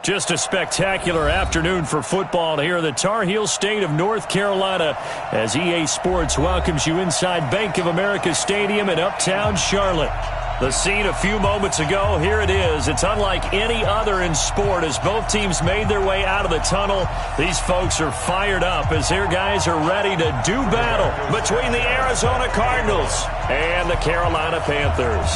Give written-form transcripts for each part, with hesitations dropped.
Just a spectacular afternoon for football here in the Tar Heel state of North Carolina as EA Sports welcomes you inside Bank of America Stadium in Uptown Charlotte. The scene a few moments ago, here it is. It's unlike any other in sport as both teams made their way out of the tunnel. These folks are fired up as their guys are ready to do battle between the Arizona Cardinals and the Carolina Panthers.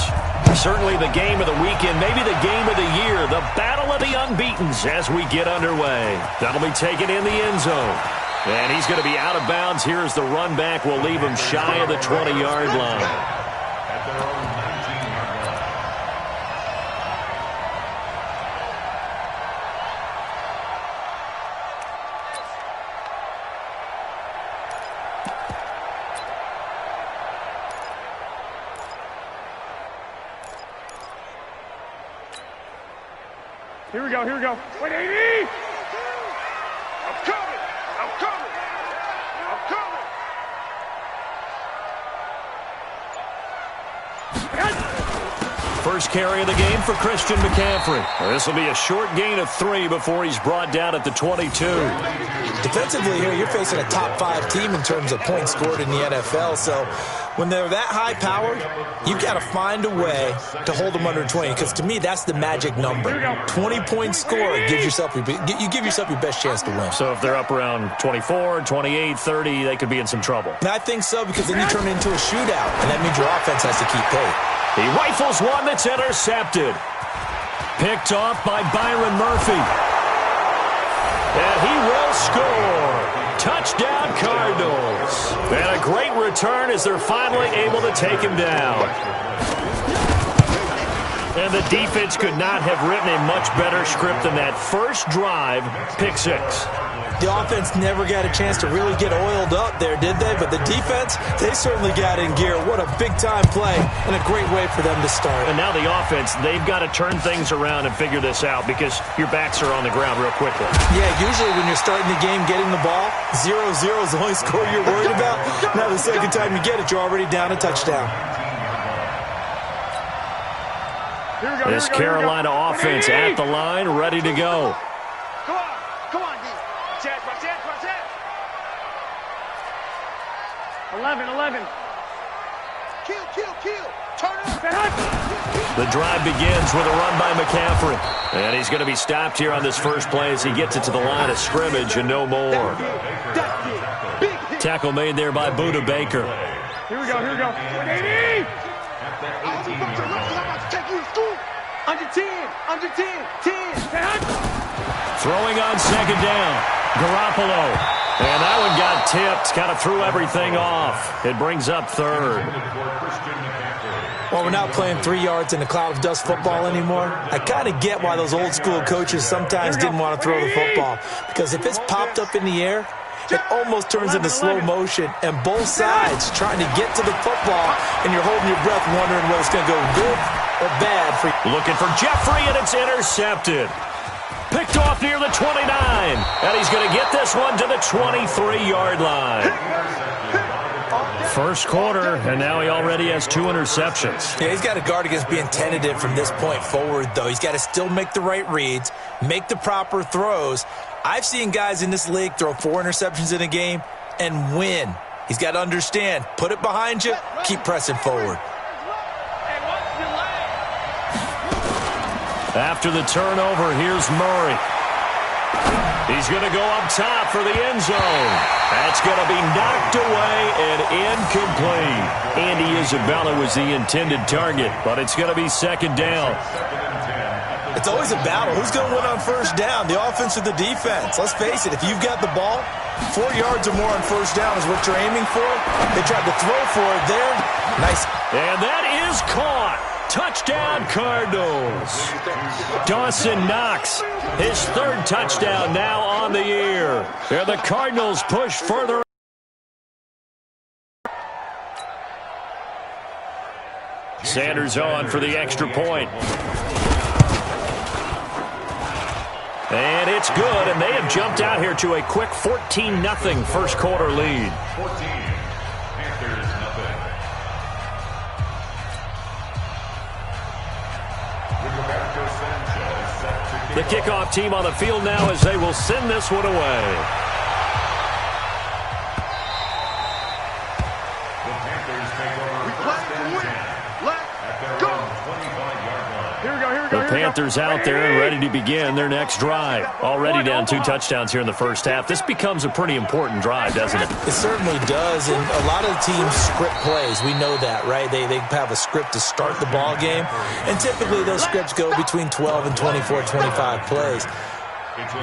Certainly the game of the weekend, maybe the game of the year, the battle of the unbeatens as we get underway. That'll be taken in the end zone. And he's going to be out of bounds. Here's the run back. We'll leave him shy of the 20-yard line. Here we go, here we go. 180! I'm coming! I'm coming! I'm coming! First carry of the game for Christian McCaffrey. This will be a short gain of 3 before he's brought down at the 22. Defensively here, you're facing a top-5 team in terms of points scored in the NFL, so when they're that high-powered, you've got to find a way to hold them under 20, because to me, that's the magic number. 20-point score gives yourself you give yourself your best chance to win. So if they're up around 24, 28, 30, they could be in some trouble. And I think so, because then you turn it into a shootout, and that means your offense has to keep pace. He rifles one that's intercepted. Picked off by Byron Murphy. And he will score. Touchdown, Cardinals. And a great return as they're finally able to take him down. And the defense could not have written a much better script than that first drive, pick 6. The offense never got a chance to really get oiled up there, did they? But the defense, they certainly got in gear. What a big-time play and a great way for them to start. And now the offense, they've got to turn things around and figure this out because your backs are on the ground real quickly. Yeah, usually when you're starting the game getting the ball, 0-0 is the only score you're worried about. Now the second time you get it, you're already down a touchdown. This Carolina offense at the line, ready to go. Come on, D. Chance. 11. Kill. Turn it. The drive begins with a run by McCaffrey. And he's going to be stopped here on this first play as he gets it to the line of scrimmage and no more. Tackle made there by Buda Baker. Here we go. 180! Under 10. Throwing on second down. Garoppolo. And that one got tipped. Kind of threw everything off. It brings up third. Well, we're not playing 3 yards in a cloud of dust football anymore. I kind of get why those old school coaches sometimes didn't want to throw the football. Because if it's popped up in the air, it almost turns into slow motion. And both sides trying to get to the football, and you're holding your breath wondering whether it's going to go good or bad for you. Looking for Jeffrey, and it's intercepted. Picked off near the 29. And he's going to get this one to the 23-yard line. First quarter, and now he already has 2 interceptions. Yeah, he's got to guard against being tentative from this point forward, though. He's got to still make the right reads, make the proper throws. I've seen guys in this league throw 4 interceptions in a game and win. He's got to understand, put it behind you, keep pressing forward. After the turnover, here's Murray. He's going to go up top for the end zone. That's going to be knocked away and incomplete. Andy Isabella was the intended target, but it's going to be second down. It's always a battle. Who's going to win on first down, the offense or the defense? Let's face it, if you've got the ball, 4 yards or more on first down is what you're aiming for. They tried to throw for it there. Nice. And that is caught. Touchdown, Cardinals. Dawson Knox, his 3rd touchdown now on the year. And the Cardinals push further. Sanders on for the extra point. And it's good, and they have jumped out here to a quick 14-0 first quarter lead. The kickoff team on the field now as they will send this one away. The Panthers out there and ready to begin their next drive. Already down 2 touchdowns here in the first half. This becomes a pretty important drive, doesn't it? It certainly does, and a lot of the teams script plays. We know that, right? They have a script to start the ball game, and typically those scripts go between 12 and 24, 25 plays.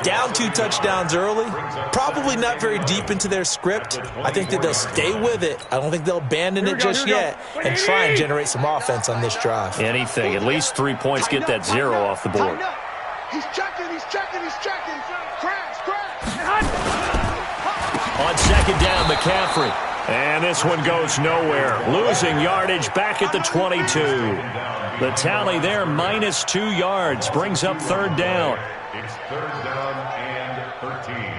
Down 2 touchdowns early, probably not very deep into their script. I think that they'll stay with it. I don't think they'll abandon it just yet and try and generate some offense on this drive. Anything. At least 3 points, get that 0 off the board. He's checking. Crash. On second down, McCaffrey. And this one goes nowhere. Losing yardage back at the 22. The tally there, -2 yards, brings up third down. It's third down and 13.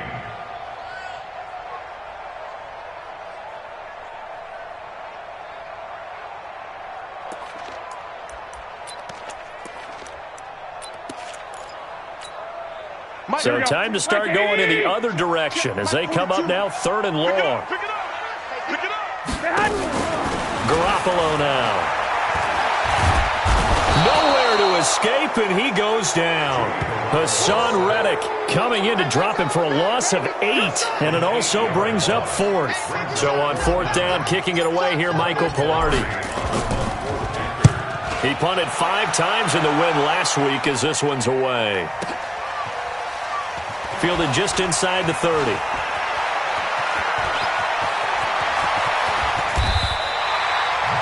So time to start going in the other direction as they come up now, 3rd and long. Pick it up. Garoppolo now. Nowhere to escape, and he goes down. Hassan Reddick coming in to drop him for a loss of 8, and it also brings up 4th. So on 4th down, kicking it away here, Michael Pilardi. He punted 5 times in the win last week as this one's away. Fielded just inside the 30.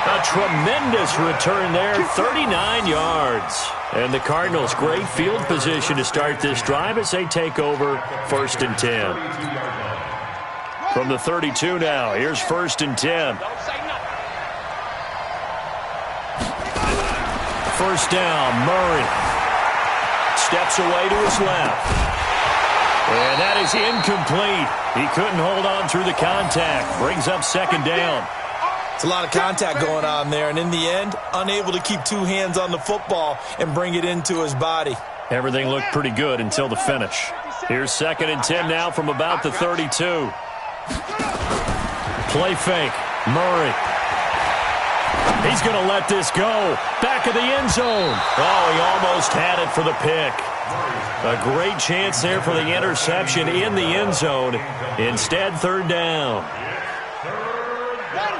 A tremendous return there, 39 yards. And the Cardinals, great field position to start this drive as they take over 1st and 10. From the 32 now, here's 1st and 10. First down, Murray. Steps away to his left. And that is incomplete. He couldn't hold on through the contact. Brings up 2nd down. It's a lot of contact going on there, and in the end, unable to keep 2 hands on the football and bring it into his body. Everything looked pretty good until the finish. Here's 2nd and 10 now from about the 32. Play fake. Murray. He's going to let this go. Back of the end zone. Oh, he almost had it for the pick. A great chance there for the interception in the end zone. Instead, 3rd down.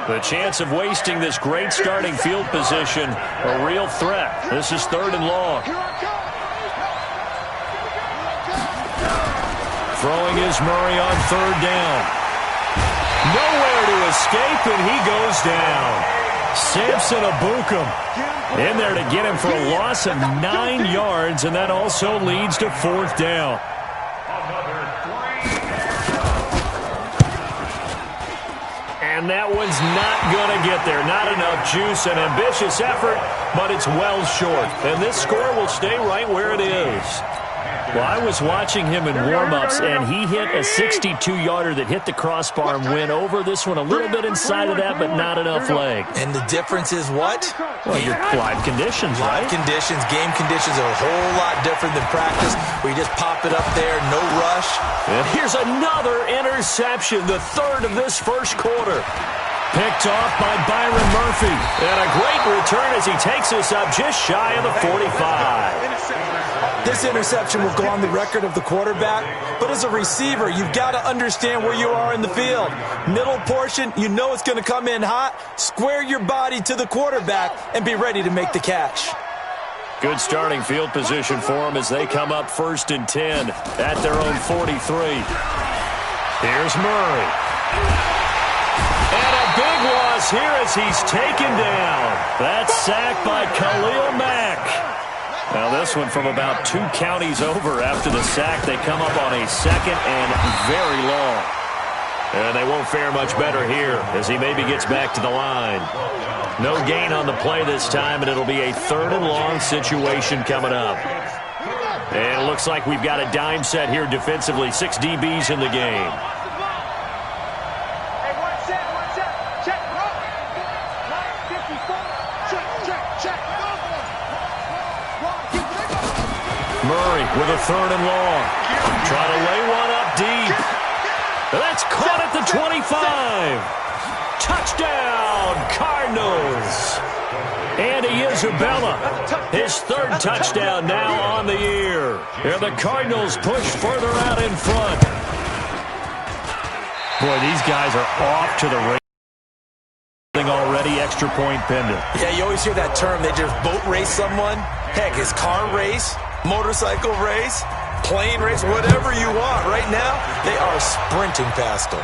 The chance of wasting this great starting field position, a real threat. This is 3rd and long. Throwing is Murray on 3rd down. Nowhere to escape, and he goes down. Samson Abukum in there to get him for a loss of 9 yards, and that also leads to 4th down. And that one's not going to get there. Not enough juice. An ambitious effort, but it's well short. And this score will stay right where it is. Well, I was watching him in warm-ups, and he hit a 62-yarder that hit the crossbar and went over. This one a little bit inside of that, but not enough leg. And the difference is what? Well, your live conditions, right? Live conditions, game conditions are a whole lot different than practice, where you just pop it up there, no rush. And here's another interception, the 3rd of this first quarter. Picked off by Byron Murphy. And a great return as he takes us up just shy of the 45. This interception will go on the record of the quarterback, but as a receiver, you've got to understand where you are in the field. Middle portion, you know it's going to come in hot. Square your body to the quarterback and be ready to make the catch. Good starting field position for them as they come up 1st and 10 at their own 43. Here's Murray. And a big loss here as he's taken down. That's sacked by Khalil Mack. Now this one from about 2 counties over after the sack. They come up on a 2nd and very long. And they won't fare much better here as he maybe gets back to the line. No gain on the play this time, and it'll be a 3rd and long situation coming up. And it looks like we've got a dime set here defensively. 6 DBs in the game. Murray with a 3rd and long. Trying to lay one up deep. That's caught at the 25. Touchdown, Cardinals. Andy Isabella, his 3rd touchdown now on the year. And the Cardinals push further out in front. Boy, these guys are off to the race. Already extra point pending. Yeah, you always hear that term. They just boat race someone. Heck, it's car race, motorcycle race, plane race, whatever you want. Right now, they are sprinting past them.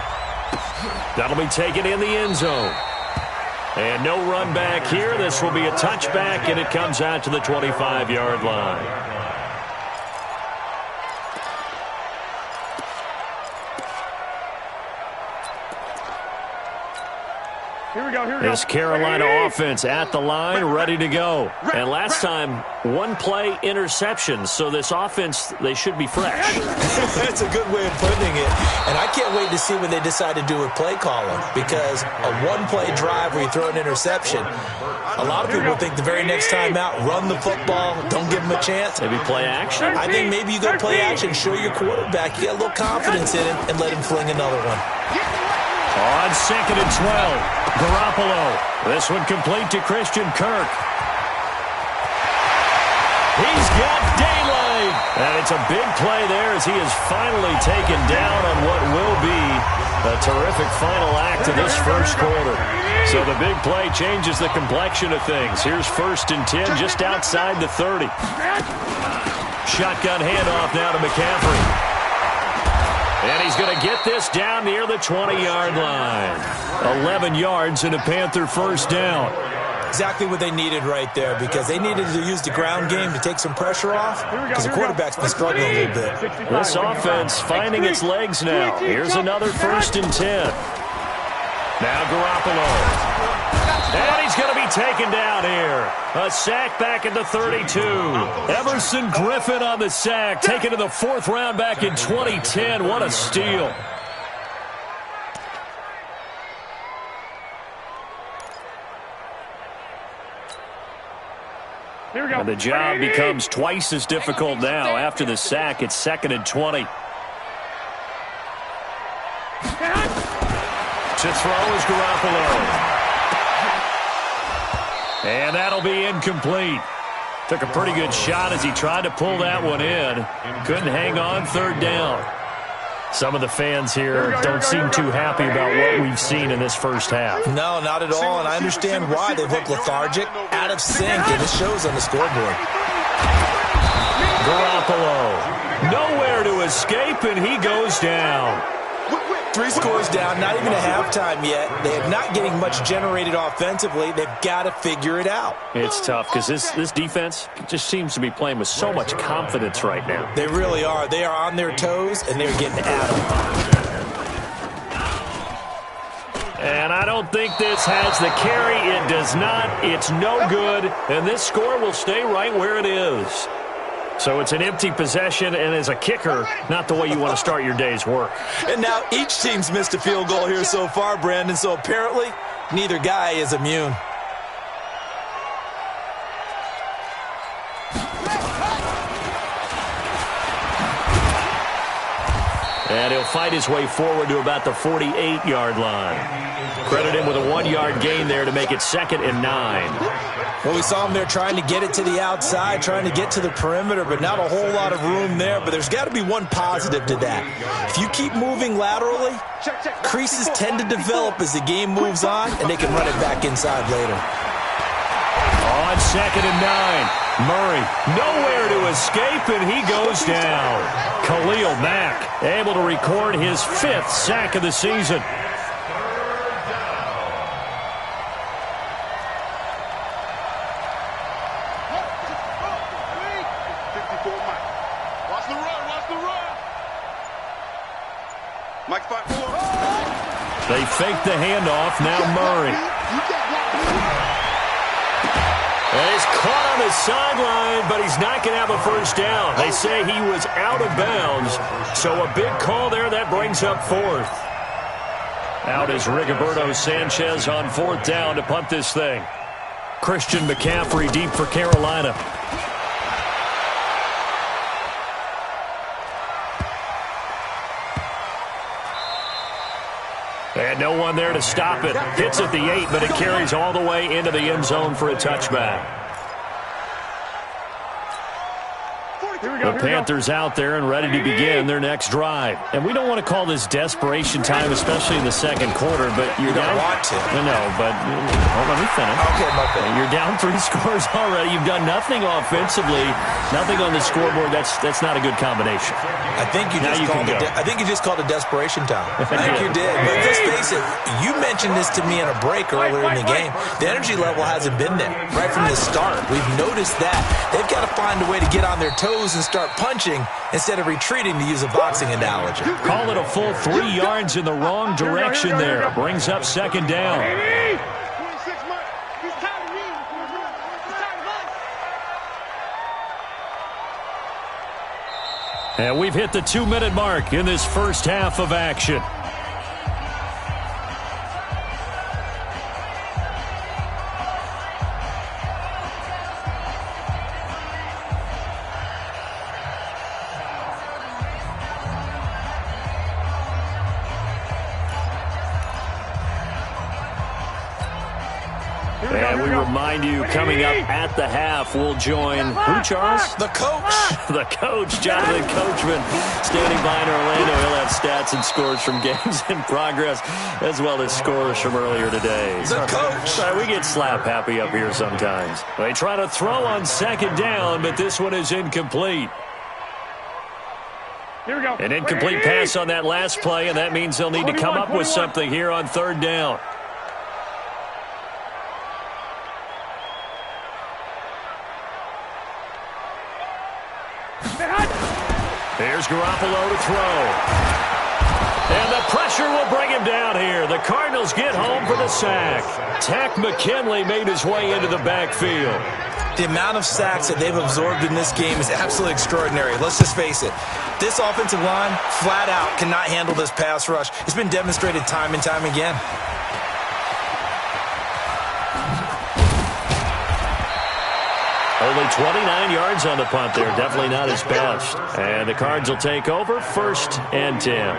That'll be taken in the end zone. And no run back here. This will be a touchback, and it comes out to the 25-yard line. Here we go. This Carolina offense at the line, ready to go. And last time, 1-play interception. So this offense, they should be fresh. That's a good way of putting it. And I can't wait to see what they decide to do with play calling. Because a 1-play drive where you throw an interception, a lot of people think the very next time out, run the football, don't give them a chance. Maybe play action? I think maybe you go play action, show your quarterback, you get a little confidence in him, and let him fling another one. On 2nd and 12. Garoppolo. This one complete to Christian Kirk. He's got daylight. And it's a big play there as he is finally taken down on what will be a terrific final act of this first quarter. So the big play changes the complexion of things. Here's 1st and 10 just outside the 30. Shotgun handoff now to McCaffrey. And he's going to get this down near the 20-yard line. 11 yards and a Panther first down. Exactly what they needed right there, because they needed to use the ground game to take some pressure off, because the quarterback's been struggling a little bit. This offense finding its legs now. Here's another 1st and 10. Now Garoppolo. And he's going to be taken down here. A sack back at the 32. Everson Griffin on the sack, taken to the 4th round back in 2010. What a steal. And the job becomes twice as difficult now. After the sack, it's 2nd and 20. To throw is Garoppolo. And that'll be incomplete. Took a pretty good shot as he tried to pull that one in. Couldn't hang on 3rd down. Some of the fans here don't seem too happy about what we've seen in this first half. No, not at all, and I understand why. They look lethargic, out of sync, and it shows on the scoreboard. Garoppolo, nowhere to escape, and he goes down. 3 scores down, not even a halftime yet. They are not getting much generated offensively. They've got to figure it out. It's tough because this defense just seems to be playing with so much confidence right now. They really are. They are on their toes, and they're getting at them. And I don't think this has the carry. It does not. It's no good. And this score will stay right where it is. So it's an empty possession, and as a kicker, not the way you want to start your day's work. And now each team's missed a field goal here so far, Brandon, so apparently neither guy is immune. And he'll fight his way forward to about the 48-yard line. Credit him with a 1-yard gain there to make it 2nd and 9. Well, we saw him there trying to get it to the outside, trying to get to the perimeter, but not a whole lot of room there. But there's got to be one positive to that. If you keep moving laterally, creases tend to develop as the game moves on, and they can run it back inside later. On 2nd and 9. Murray, nowhere to escape, and he goes down. Khalil Mack able to record his 5th sack of the season. They fake the handoff. Now Murray. And he's caught on the sideline, but he's not going to have a first down. They say he was out of bounds. So a big call there. That brings up 4th. Out is Rigoberto Sanchez on 4th down to punt this thing. Christian McCaffrey deep for Carolina. no one there to stop it. Hits at the 8, but it carries all the way into the end zone for a touchback. The Panthers out there and ready to begin their next drive. And we don't want to call this desperation time, especially in the second quarter, but you're down. Want to. No, but let me finish. Okay, my bad. You're down 3 scores already. You've done nothing offensively, nothing on the scoreboard. That's not a good combination. I think you just called it desperation time. I think you did. But let's face it, you mentioned this to me in a break earlier in the game. The energy level hasn't been there right from the start. We've noticed that. They've got to find a way to get on their toes and start punching instead of retreating, to use a boxing analogy. Call it a full 3 yards in the wrong direction there. Brings up second down. And we've hit the 2-minute mark in this first half of action. And we remind you, coming up at the half, we'll join who, Charles? The coach. The coach, Jonathan Coachman, standing by in Orlando. He'll have stats and scores from games in progress, as well as scores from earlier today. The coach. We get slap happy up here sometimes. They try to throw on second down, but this one is incomplete. Here we go. An incomplete pass on that last play, and that means they'll need to come up with something here on third down. Here's Garoppolo to throw. And the pressure will bring him down here. The Cardinals get home for the sack. Tack McKinley made his way into the backfield. The amount of sacks that they've absorbed in this game is absolutely extraordinary. Let's just face it. This offensive line, flat out, cannot handle this pass rush. It's been demonstrated time and time again. Only 29 yards on the punt there. Definitely not his best. And the Cards will take over 1st and 10.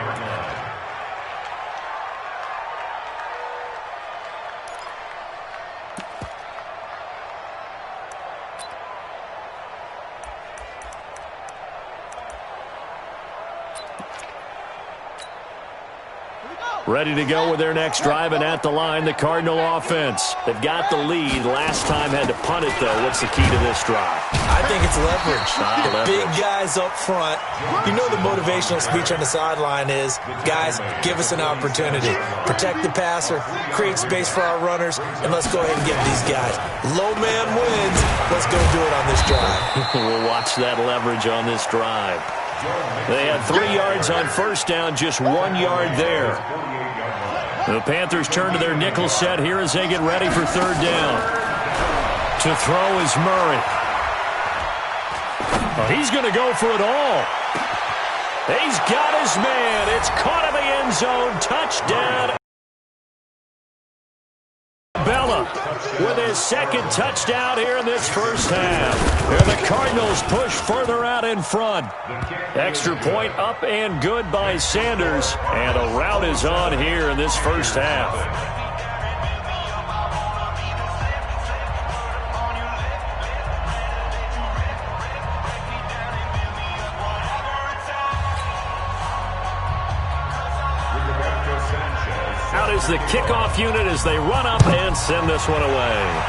Ready to go with their next drive, and at the line, the Cardinal offense. They've got the lead. Last time had to punt it, though. What's the key to this drive? I think it's leverage. The big guys up front. You know the motivational speech on the sideline is, guys, give us an opportunity. Protect the passer, create space for our runners, and let's go ahead and get these guys. Low man wins. Let's go do it on this drive. We'll watch that leverage on this drive. They had 3 yards on first down, just 1 yard there. The Panthers turn to their nickel set here as they get ready for third down. To throw is Murray. Oh, he's going to go for it all. He's got his man. It's caught in the end zone. Touchdown. Bella with his second touchdown here in this first half. And the Cardinals push further out in front. Extra point up and good by Sanders. And a rout is on here in this first half. Out is the kickoff unit as they run up and send this one away.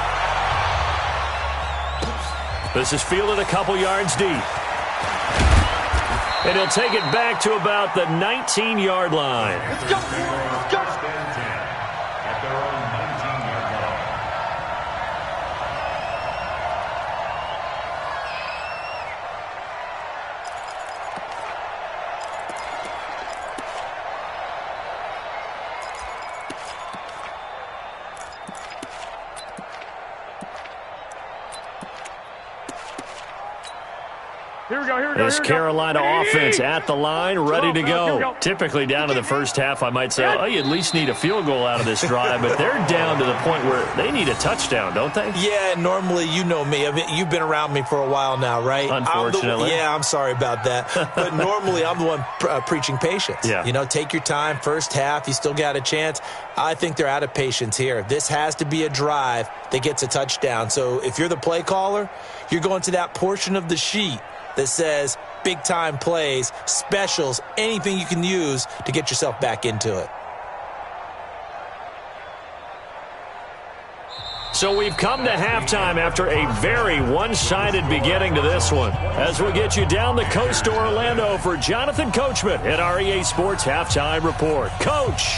This is fielded a couple yards deep. And he'll take it back to about the 19-yard line. Let's go. Let's go. At their own 19-yard line. Here we go. This Carolina offense at the line, ready to go. Typically down to the first half, I might say, oh, you at least need a field goal out of this drive, but they're down to the point where they need a touchdown, don't they? Yeah, normally, you know me. I mean, you've been around me for a while now, right? Unfortunately. I'm sorry about that. But normally, I'm the one preaching patience. Yeah. You know, take your time. First half, you still got a chance. I think they're out of patience here. This has to be a drive that gets a touchdown. So if you're the play caller, you're going to that portion of the sheet that says big-time plays, specials, anything you can use to get yourself back into it. So we've come to halftime after a very one-sided beginning to this one. As we get you down the coast to Orlando for Jonathan Coachman at our EA Sports Halftime Report. Coach!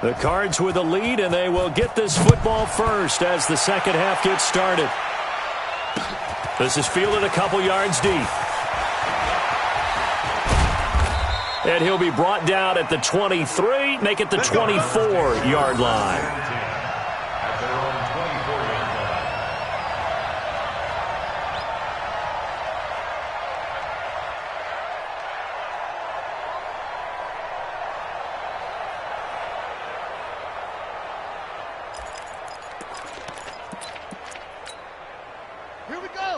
The Cards with a lead, and they will get this football first as the second half gets started. This is fielded a couple yards deep. And he'll be brought down at the 23, make it the 24-yard line.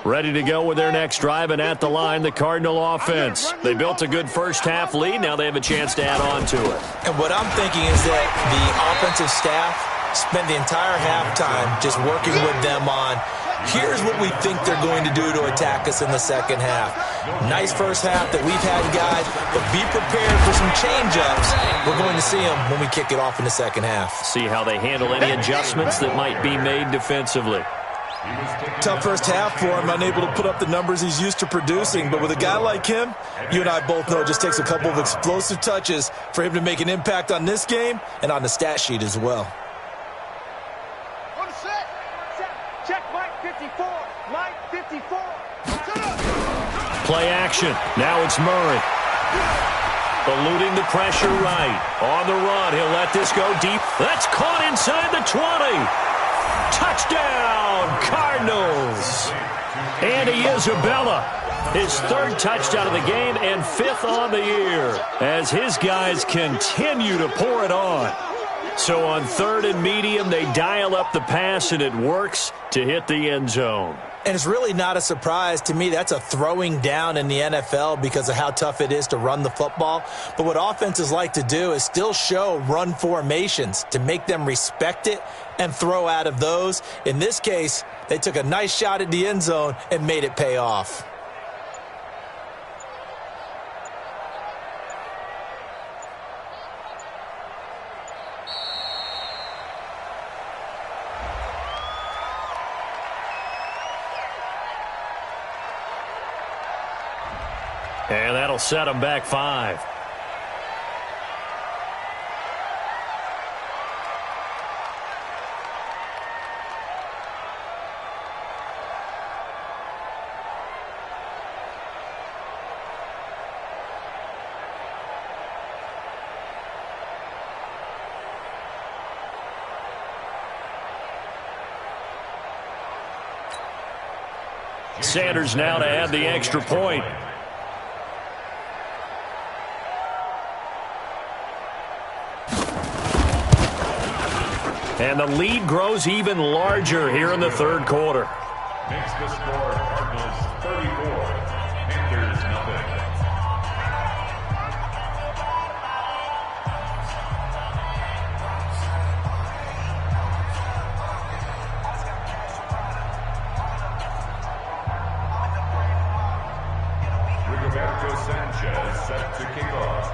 Ready to go with their next drive, and at the line, the Cardinal offense. They built a good first-half lead. Now they have a chance to add on to it. And what I'm thinking is that the offensive staff spent the entire halftime just working with them on, here's what we think they're going to do to attack us in the second half. Nice first half that we've had, guys, but be prepared for some change-ups. We're going to see them when we kick it off in the second half. See how they handle any adjustments that might be made defensively. Tough first half for him, unable to put up the numbers he's used to producing. But with a guy like him, you and I both know it just takes a couple of explosive touches for him to make an impact on this game and on the stat sheet as well. Check Mike 54. Mike 54. Play action. Now it's Murray. Eluding the pressure right. On the run. He'll let this go deep. That's caught inside the 20. Touchdown, Cardinals. Andy Isabella, his third touchdown of the game and fifth on the year as his guys continue to pour it on. So on third and medium, they dial up the pass, and it works to hit the end zone. And it's really not a surprise to me. That's a throwing down in the NFL because of how tough it is to run the football. But what offenses like to do is still show run formations to make them respect it and throw out of those. In this case, they took a nice shot at the end zone and made it pay off. And that'll set them back 5. Sanders now to add the extra point. And the lead grows even larger here in the third quarter. Makes the score Cardinals 34, Panthers nothing. Rigoberto Sanchez set to kick off.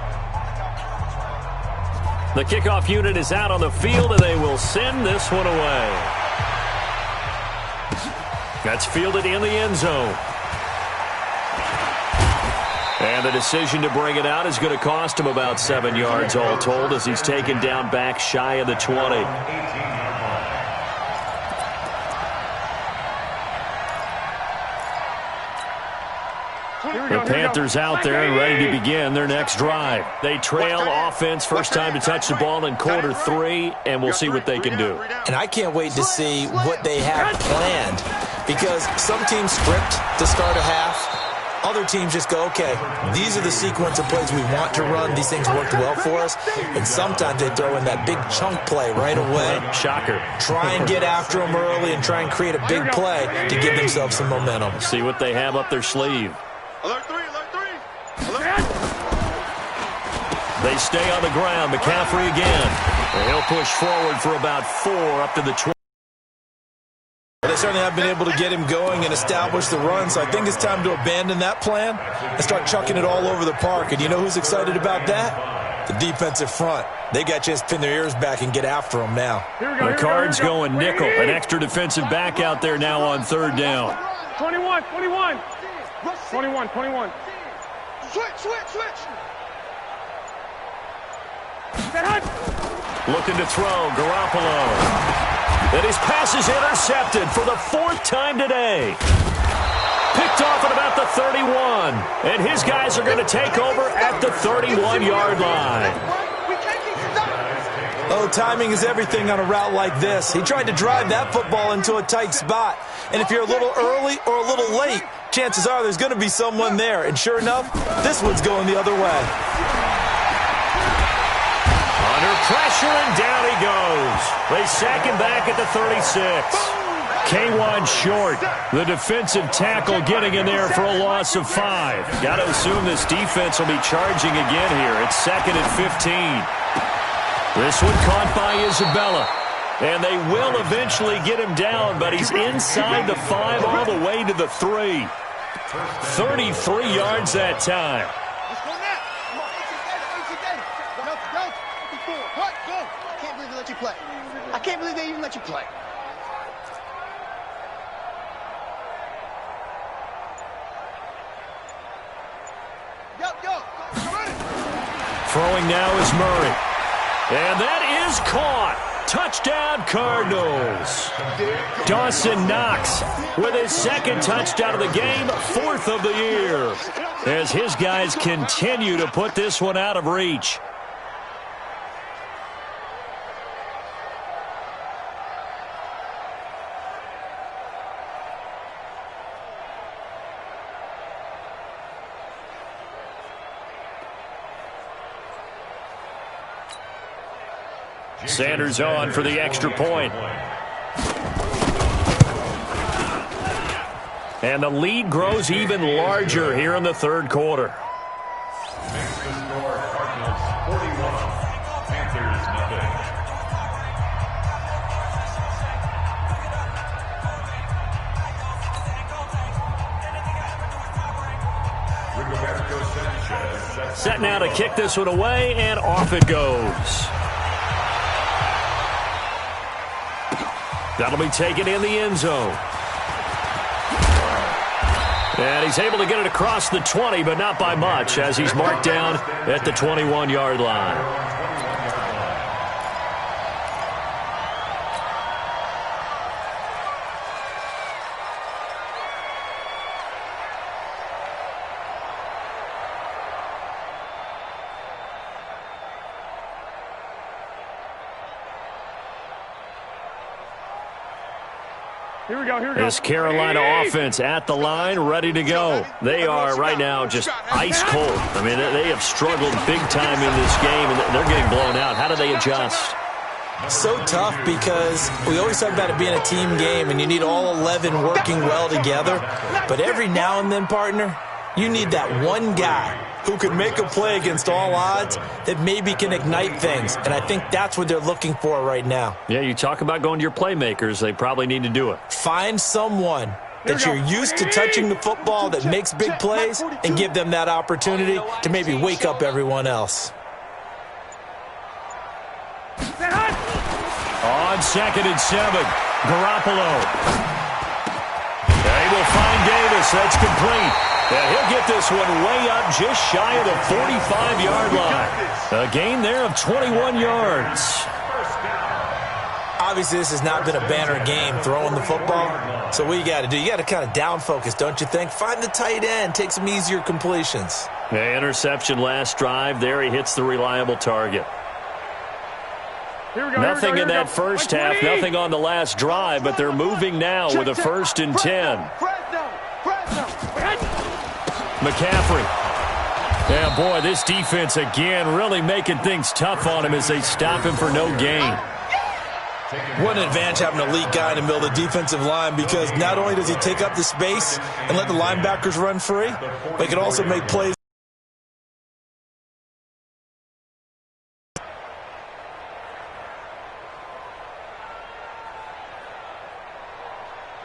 The kickoff unit is out on the field, and they will send this one away. That's fielded in the end zone. And the decision to bring it out is going to cost him about 7 yards all told as he's taken down back shy of the 20. The Panthers out there and ready to begin their next drive. They trail offense first time to touch the ball in quarter 3, and we'll see what they can do. And I can't wait to see what they have planned, because some teams script to start a half. Other teams just go, okay, these are the sequence of plays we want to run. These things worked well for us. And sometimes they throw in that big chunk play right away. Shocker. Try and get after them early and try and create a big play to give themselves some momentum. See what they have up their sleeve. Alert 3, alert 3. Alert. They stay on the ground. McCaffrey again. And he'll push forward for about 4 up to the 20. They certainly have been able to get him going and establish the run, so I think it's time to abandon that plan and start chucking it all over the park. And you know who's excited about that? The defensive front. They got a chance to pin their ears back and get after them now. The Cards going nickel. An extra defensive back out there now on 3rd down. 21. Switch. Looking to throw, Garoppolo. And his pass is intercepted for the 4th time today. Picked off at about the 31. And his guys are going to take over at the 31-yard line. Oh, timing is everything on a route like this. He tried to drive that football into a tight spot. And if you're a little early or a little late, chances are there's going to be someone there. And sure enough, this one's going the other way. Under pressure, and down he goes. They sack him back at the 36. K1 short. The defensive tackle getting in there for a loss of 5. Got to assume this defense will be charging again here. It's 2nd and 15. This one caught by Isabella. And they will eventually get him down, but he's inside the 5 all the way to the 3. 33 yards that time. I can't believe they even let you play. Throwing now is Murray. And that is caught. Touchdown, Cardinals. Dawson Knox with his 2nd touchdown of the game, 4th of the year, as his guys continue to put this one out of reach. Sanders on for the extra point. And the lead grows even larger here in the 3rd quarter. Set now to kick this one away, and off it goes. That'll be taken in the end zone. And he's able to get it across the 20, but not by much, as he's marked down at the 21-yard line. Here we go. This Carolina offense at the line, ready to go. They are right now just ice cold. I mean, they have struggled big time in this game, and they're getting blown out. How do they adjust? So tough, because we always talk about it being a team game, and you need all 11 working well together. But every now and then, partner, you need that one guy who can make a play against all odds that maybe can ignite things. And I think that's what they're looking for right now. Yeah, you talk about going to your playmakers. They probably need to do it. Find someone that you're used to touching the football that makes big plays and give them that opportunity to maybe wake up everyone else. On 2nd and 7, Garoppolo. Davis. That's complete. And he'll get this one way up just shy of the 45-yard line. A gain there of 21 yards. Obviously, this has not been a banner game throwing the football. So what you got to do, you got to kind of down focus, don't you think? Find the tight end, take some easier completions. The interception last drive. There he hits the reliable target. Nothing in that first half, nothing on the last drive, but they're moving now with a 1st and 10. McCaffrey. Yeah, boy, this defense again really making things tough on him as they stop him for no gain. What an advantage having an elite guy in the middle of the defensive line, because not only does he take up the space and let the linebackers run free, but he can also make plays.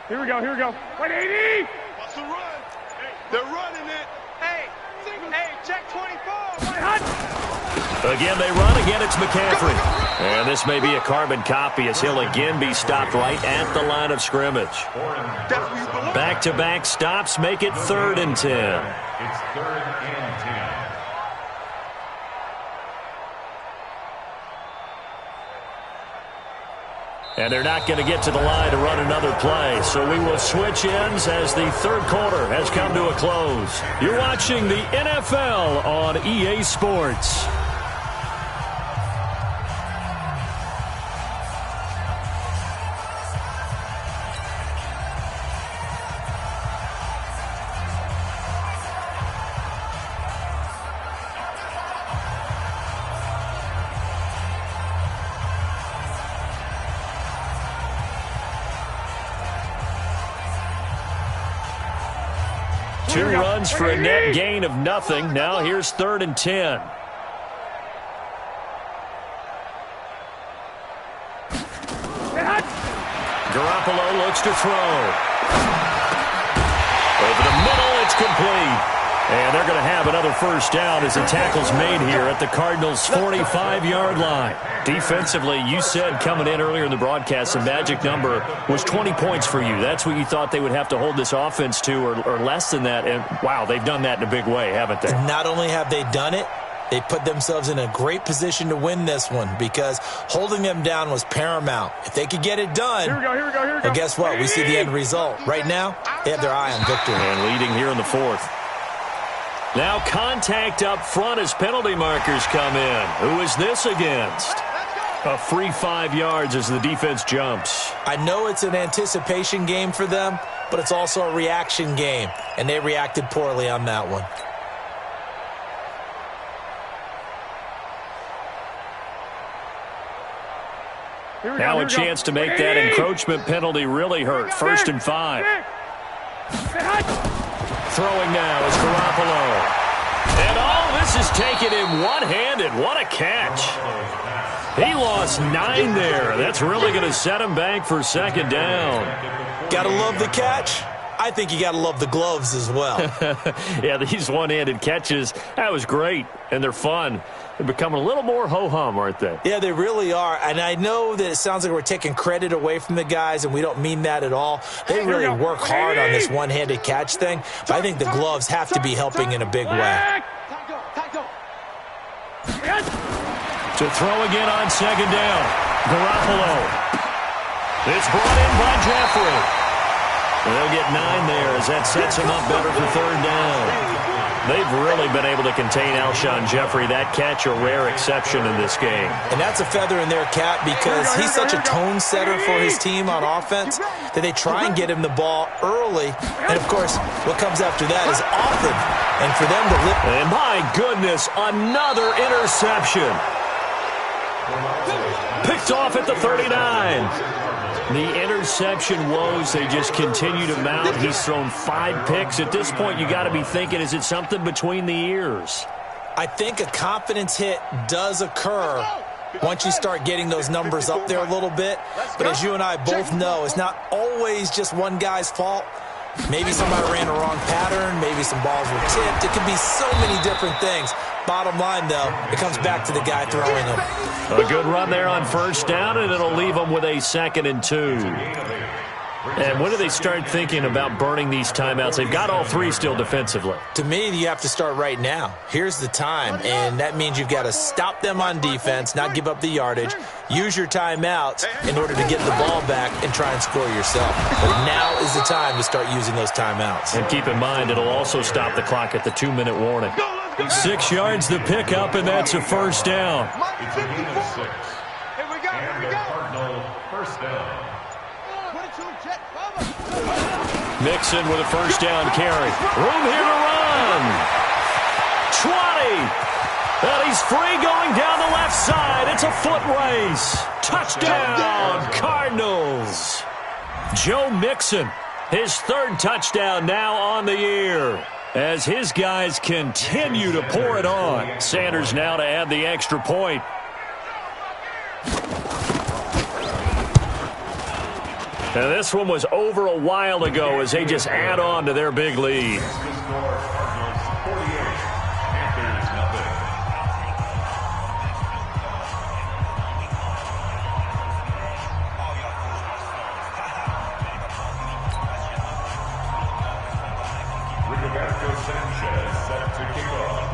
Here we go, here we go. 180! What's the run? They're running it. Hey, check 24. Again, they run. Again, it's McCaffrey. And this may be a carbon copy as he'll again be stopped right at the line of scrimmage. Back-to-back stops make it 3rd and 10. It's 3rd and 10. And they're not going to get to the line to run another play. So we will switch ends as the 3rd quarter has come to a close. You're watching the NFL on EA Sports. Two runs for a net gain of nothing. Now here's 3rd and 10. Garoppolo looks to throw. Over the middle, it's complete. And they're going to have another 1st down as the tackle's made here at the Cardinals' 45-yard line. Defensively, you said coming in earlier in the broadcast, the magic number was 20 points for you. That's what you thought they would have to hold this offense to, or less than that. And, wow, they've done that in a big way, haven't they? Not only have they done it, they put themselves in a great position to win this one, because holding them down was paramount. If they could get it done, here we go. Well, guess what? We see the end result. Right now, they have their eye on victory. And leading here in the 4th. Now contact up front as penalty markers come in. Who is this against? A free 5 yards as the defense jumps. I know it's an anticipation game for them, but it's also a reaction game, and they reacted poorly on that one. Now a chance to make that encroachment penalty really hurt. 1st and 5. Throwing now is Garoppolo. And all this is taken in one-handed. What a catch. He lost 9 there. That's really going to set him back for 2nd down. Got to love the catch. I think you got to love the gloves as well. Yeah, these one-handed catches, that was great, and they're fun. They're becoming a little more ho-hum, aren't they? Yeah, they really are. And I know that it sounds like we're taking credit away from the guys, and we don't mean that at all. They really work hard on this one-handed catch thing, but I think the gloves have to be helping in a big way. To throw again on 2nd down. Garoppolo. It's brought in by Jeffrey. They'll get 9 there as that sets him up better for 3rd down. They've really been able to contain Alshon Jeffrey. That catch a rare exception in this game. And that's a feather in their cap, because he's such a tone setter for his team on offense that they try and get him the ball early. And, of course, what comes after that is often. And for them to lift. And, my goodness, another interception. Picked off at the 39. The interception woes, they just continue to mount. He's thrown 5 picks. At this point, you got to be thinking, is it something between the ears? I think a confidence hit does occur once you start getting those numbers up there a little bit. But as you and I both know, it's not always just one guy's fault. Maybe somebody ran a wrong pattern. Maybe some balls were tipped. It could be so many different things. Bottom line, though, it comes back to the guy throwing them. A good run there on 1st down, and it'll leave them with a 2nd and 2. And when do they start thinking about burning these timeouts? They've got all three still defensively. To me, you have to start right now. Here's the time, and that means you've got to stop them on defense, not give up the yardage, use your timeouts in order to get the ball back and try and score yourself. But now is the time to start using those timeouts. And keep in mind, it'll also stop the clock at the 2-minute warning. 6 yards the pickup, and that's a first down. It's a gain of 6. Here we go, here we And the go. Cardinal first down. Mixon with a first down carry. Room here to run. 20. And he's free going down the left side. It's a foot race. Touchdown, Cardinals. Joe Mixon, his third touchdown now on the year, as his guys continue to pour it on. Sanders now to add the extra point. And this one was over a while ago as they just add on to their big lead. The score, Cardinals 48, Panthers nothing. Rigoberto Sanchez set to kick off.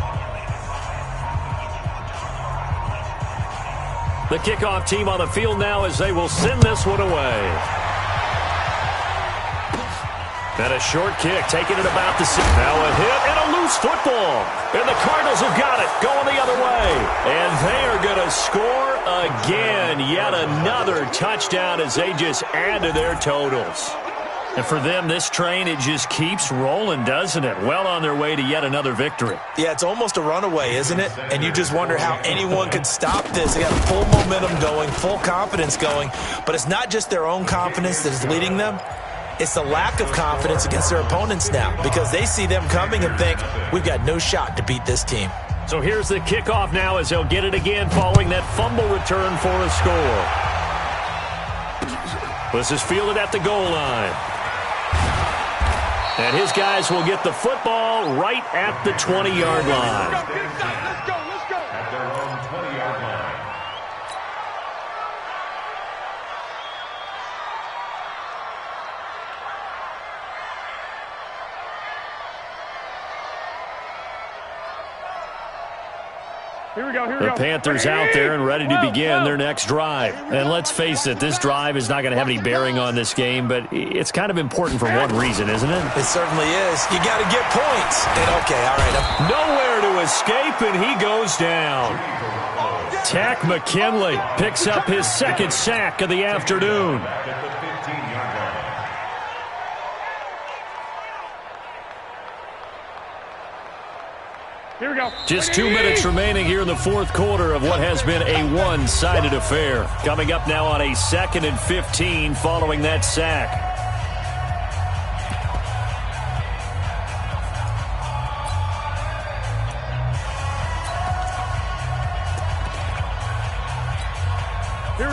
The kickoff team on the field now as they will send this one away. And a short kick, taking it about the 6. Now a hit and a loose football. And the Cardinals have got it, going the other way. And they are going to score again. Yet another touchdown as they just add to their totals. And for them, this train, it just keeps rolling, doesn't it? Well on their way to yet another victory. Yeah, it's almost a runaway, isn't it? And you just wonder how anyone could stop this. They got full momentum going, full confidence going. But it's not just their own confidence that is leading them. It's the lack of confidence against their opponents now, because they see them coming and think, we've got no shot to beat this team. So here's the kickoff now as they'll get it again following that fumble return for a score. This is fielded at the goal line. And his guys will get the football right at the 20-yard line. Let's go, let's go. At their own 20-yard line. Here we go, here we The go. Panthers out there and ready to begin their next drive. And let's face it, this drive is not going to have any bearing on this game, but it's kind of important for one reason, isn't it? It certainly is. You got to get points. And okay, all right. Nowhere to escape, and he goes down. Tack McKinley picks up his second sack of the afternoon. Back at the 15-yard line. Here we go. Just 2 minutes remaining here in the fourth quarter of what has been a one-sided affair. Coming up now on a 2nd and 15 following that sack.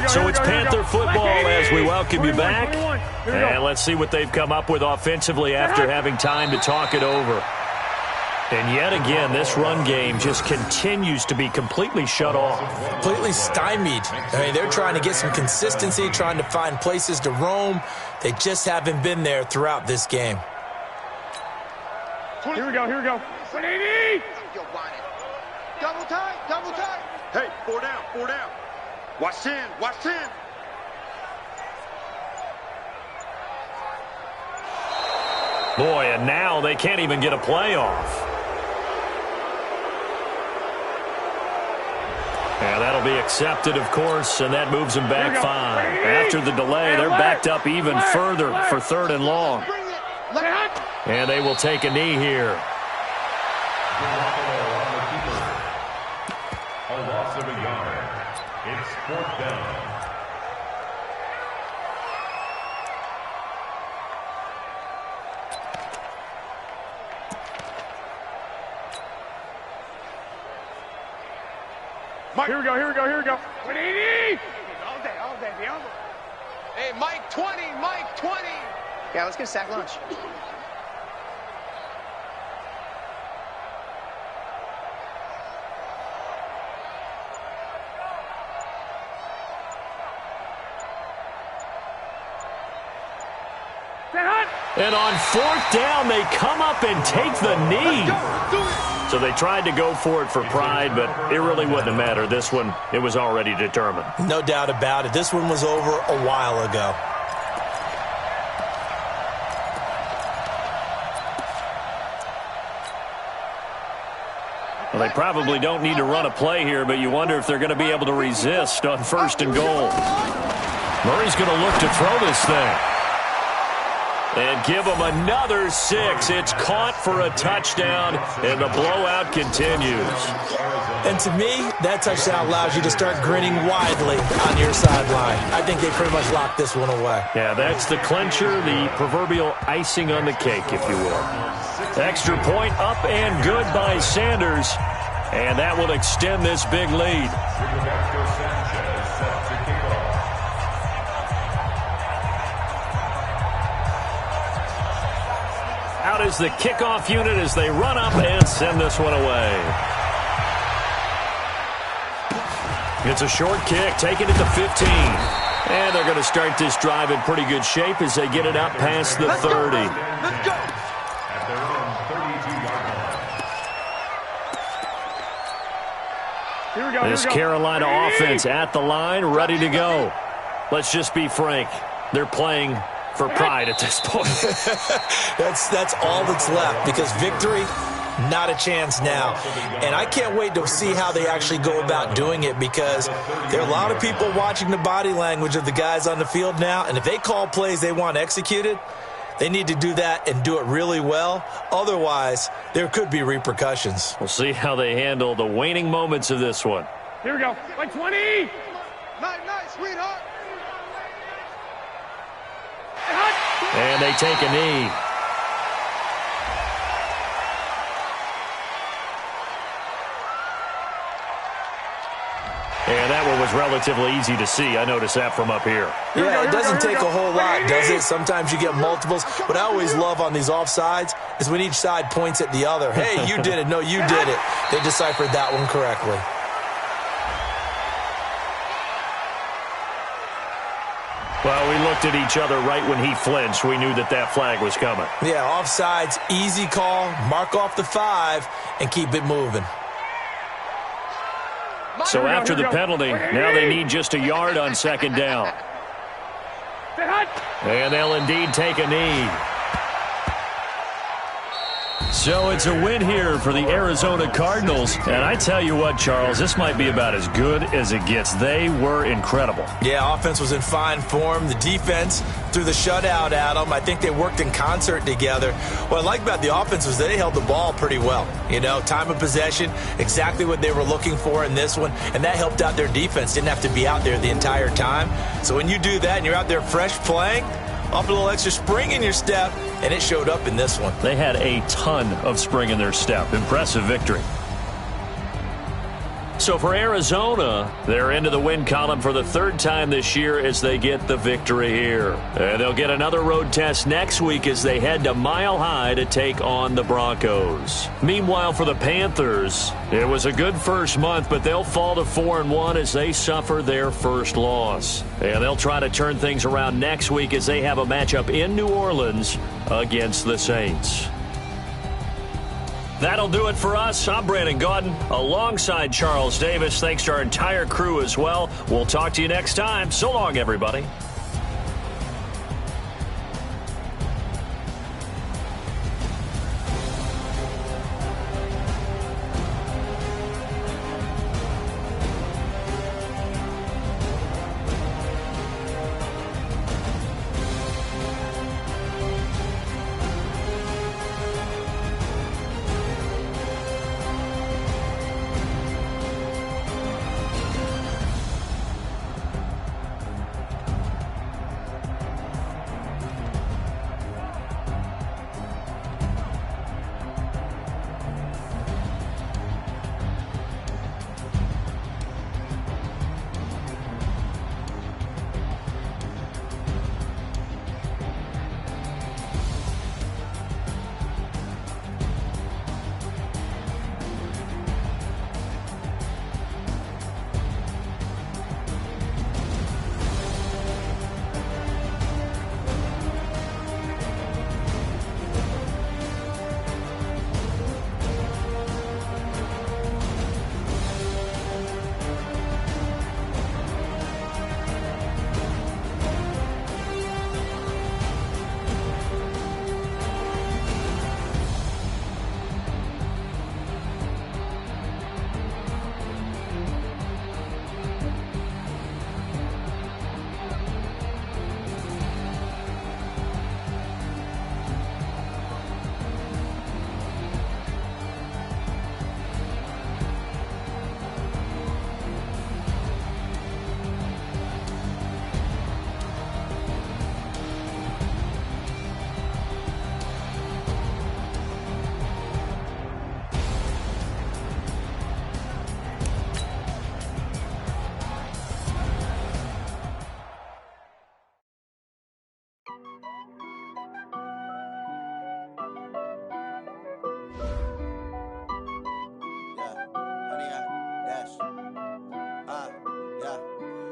So it's Panther football as we welcome you back. And let's see what they've come up with offensively after having time to talk it over. And yet again, this run game just continues to be completely shut off. Completely stymied. I mean, they're trying to get some consistency, trying to find places to roam. They just haven't been there throughout this game. Here we go, here we go. 180. Double time, double time. Hey, 4 down, 4 down. Watch 10, watch 10. Boy, and now they can't even get a play off. And that'll be accepted, of course, and that moves them back 5. After the delay, they're backed up even further for 3rd and long. And they will take a knee here. A loss of a yard. It's 4th down. Mike. Here we go, here we go, here we go. 180. All day, Bianco. Hey, Mike 20, Mike 20. Yeah, let's get a sack lunch. And on 4th down, they come up and take the knee. So they tried to go for it for pride, but it really wouldn't have mattered. This one, it was already determined. No doubt about it. This one was over a while ago. Well, they probably don't need to run a play here, but you wonder if they're going to be able to resist on 1st and goal. Murray's going to look to throw this thing. And give them another 6. It's caught for a touchdown, and the blowout continues. And to me, that touchdown allows you to start grinning widely on your sideline. I think they pretty much locked this one away. Yeah, that's the clincher, the proverbial icing on the cake, if you will. Extra point up and good by Sanders, and that will extend this big lead. Out is the kickoff unit as they run up and send this one away. It's a short kick, taking it to 15. And they're going to start this drive in pretty good shape as they get it up past the 30. Let's go. Here we go. This Carolina offense at the line, ready to go. Let's just be frank. They're playing for pride at this point. That's all that's left, because victory, not a chance now. And I can't wait to see how they actually go about doing it, because there are a lot of people watching the body language of the guys on the field now, and if they call plays they want executed, they need to do that and do it really well. Otherwise, there could be repercussions. We'll see how they handle the waning moments of this one. Here we go. Like 20. Nice, sweetheart. And they take a knee. And that one was relatively easy to see. I noticed that from up here. Yeah, it doesn't take a whole lot, does it? Sometimes you get multiples. What I always love on these offsides is when each side points at the other. Hey, you did it. No, you did it. They deciphered that one correctly. Well, we looked at each other right when he flinched. We knew that that flag was coming. Yeah, offsides, easy call, mark off the 5, and keep it moving. So after the penalty, now they need just a yard on 2nd down. And they'll indeed take a knee. So it's a win here for the Arizona Cardinals. And I tell you what, Charles, this might be about as good as it gets. They were incredible. Yeah, offense was in fine form. The defense threw the shutout at them. I think they worked in concert together. What I like about the offense was they held the ball pretty well. You know, time of possession, exactly what they were looking for in this one. And that helped out their defense. Didn't have to be out there the entire time. So when you do that and you're out there fresh playing, off a little extra spring in your step, and it showed up in this one. They had a ton of spring in their step. Impressive victory. So for Arizona, they're into the win column for the 3rd time this year as they get the victory here. And they'll get another road test next week as they head to Mile High to take on the Broncos. Meanwhile, for the Panthers, it was a good first month, but they'll fall to 4-1 as they suffer their first loss. And they'll try to turn things around next week as they have a matchup in New Orleans against the Saints. That'll do it for us. I'm Brandon Gaudin alongside Charles Davis. Thanks to our entire crew as well. We'll talk to you next time. So long, everybody.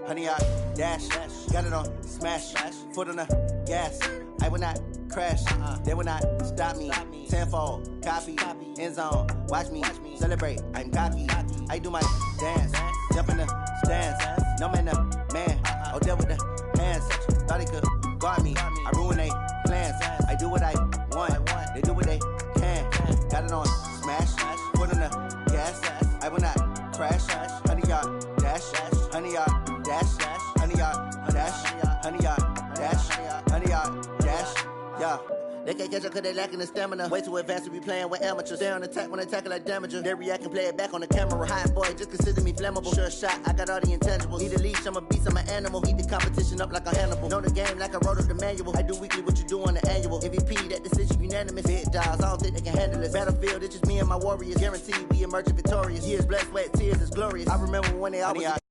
Honey, I dash, got it on smash, foot on the gas. I will not crash, they will not stop me. Tenfold, copy, end zone, watch me celebrate. I'm cocky, I do my dance, jump in the stands. No man, the man, oh, deal with the hands. Thought he could guard me, I ruin they plans. I do what I want, they do what they can. Got it on smash, foot on the gas. I will not crash, honey, y'all dash, honey, y'all dash, honey, y'all dash, honey, y'all dash, honey, y'all dash, yeah. They can't catch up cause they lacking the stamina. Way too advanced to be playing with amateurs. They on attack when they tackle like damager. They react and play it back on the camera. Hot boy, just consider me flammable. Sure shot, I got all the intangibles. Need a leash, I'm a beast, I'm an animal. Heat the competition up like a Hannibal. Know the game like I wrote up the manual. I do weekly what you do on the annual. MVP, that decision unanimous. Big dials, I don't think they can handle it. Battlefield, it's just me and my warriors. Guaranteed we emerging victorious. Years, blood, sweat, tears, it's glorious. I remember when they always